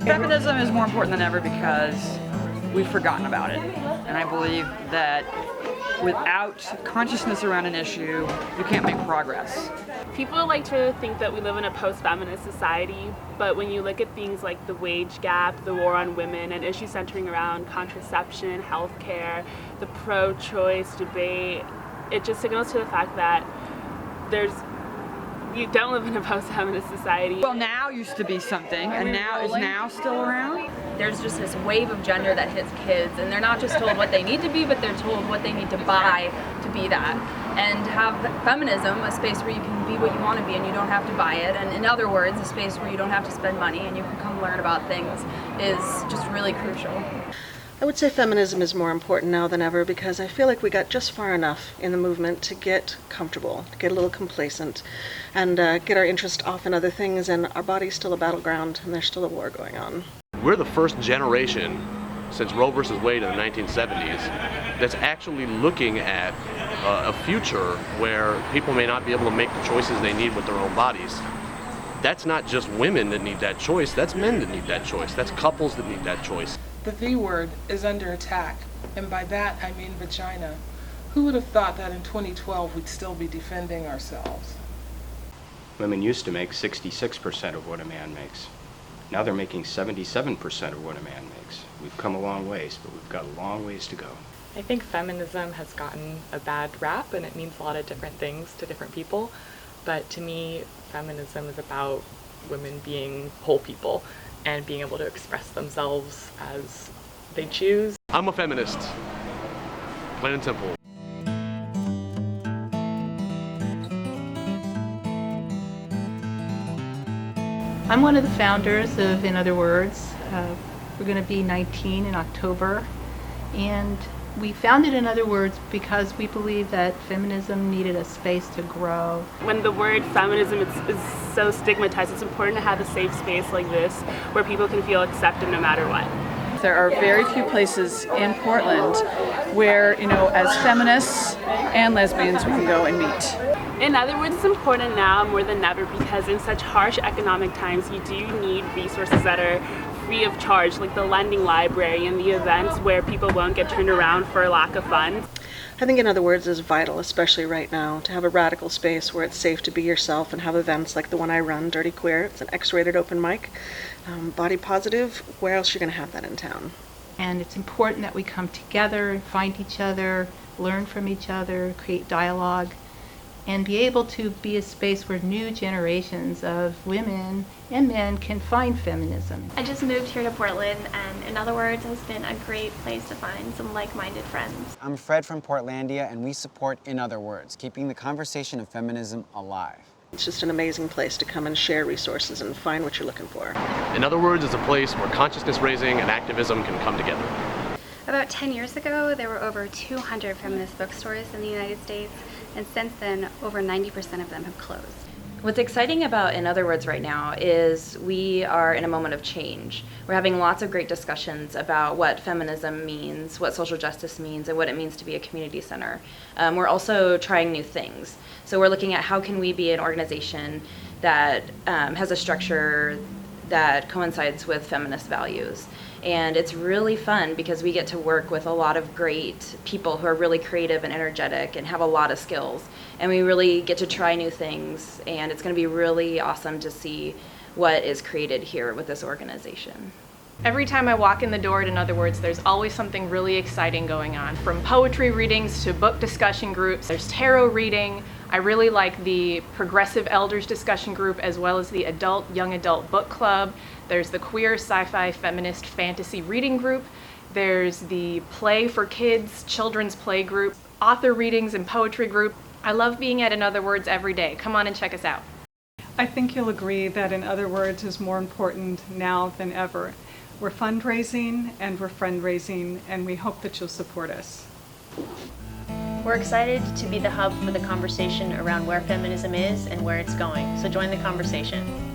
Feminism is more important than ever because we've forgotten about it. And I believe that without consciousness around an issue, you can't make progress. People like to think that we live in a post-feminist society, but when you look at things like the wage gap, the war on women, and issues centering around contraception, healthcare, the pro-choice debate, it just signals to the fact that you don't live in a post-feminist society. Well, now used to be something, and now is now still around. There's just this wave of gender that hits kids, and they're not just told what they need to be, but they're told what they need to buy to be that. And to have feminism, a space where you can be what you want to be and you don't have to buy it, and in other words, a space where you don't have to spend money and you can come learn about things, is just really crucial. I would say feminism is more important now than ever because I feel like we got just far enough in the movement to get comfortable, to get a little complacent, and get our interest off in other things, and our body's still a battleground and there's still a war going on. We're the first generation since Roe versus Wade in the 1970s that's actually looking at a future where people may not be able to make the choices they need with their own bodies. That's not just women that need that choice, that's men that need that choice, that's couples that need that choice. The V word is under attack, and by that I mean vagina. Who would have thought that in 2012 we'd still be defending ourselves? Women used to make 66% of what a man makes. Now they're making 77% of what a man makes. We've come a long ways, but we've got a long ways to go. I think feminism has gotten a bad rap, and it means a lot of different things to different people. But to me, feminism is about women being whole people and being able to express themselves as they choose. I'm a feminist, plain and simple. I'm one of the founders of In Other Words. We're going to be 19 in October, and we founded In Other Words because we believe that feminism needed a space to grow. When the word feminism is so stigmatized, it's important to have a safe space like this where people can feel accepted no matter what. There are very few places in Portland where, as feminists and lesbians, we can go and meet. In other words, it's important now more than ever because in such harsh economic times, you do need resources that are free of charge, like the lending library and the events where people won't get turned around for lack of funds. I think In Other Words is vital, especially right now, to have a radical space where it's safe to be yourself and have events like the one I run, Dirty Queer. It's an X-rated open mic, body positive. Where else are you going to have that in town? And it's important that we come together and find each other, learn from each other, create dialogue, and be able to be a space where new generations of women and men can find feminism. I just moved here to Portland, and In Other Words has been a great place to find some like-minded friends. I'm Fred from Portlandia, and we support In Other Words, keeping the conversation of feminism alive. It's just an amazing place to come and share resources and find what you're looking for. In other words, it's a place where consciousness raising and activism can come together. About 10 years ago, there were over 200 feminist bookstores in the United States, and since then, over 90% of them have closed. What's exciting about In Other Words right now is we are in a moment of change. We're having lots of great discussions about what feminism means, what social justice means, and what it means to be a community center. We're also trying new things. So we're looking at how can we be an organization that has a structure that coincides with feminist values. And it's really fun because we get to work with a lot of great people who are really creative and energetic and have a lot of skills. And we really get to try new things, and it's going to be really awesome to see what is created here with this organization. Every time I walk in the door at In Other Words, there's always something really exciting going on. From poetry readings to book discussion groups, there's tarot reading. I really like the Progressive Elders discussion group as well as the Young Adult Book Club. There's the Queer Sci-Fi Feminist Fantasy Reading Group. There's the Play for Kids Children's Play Group, author readings and poetry group. I love being at In Other Words every day. Come on and check us out. I think you'll agree that In Other Words is more important now than ever. We're fundraising and we're friend-raising, and we hope that you'll support us. We're excited to be the hub for the conversation around where feminism is and where it's going, so join the conversation.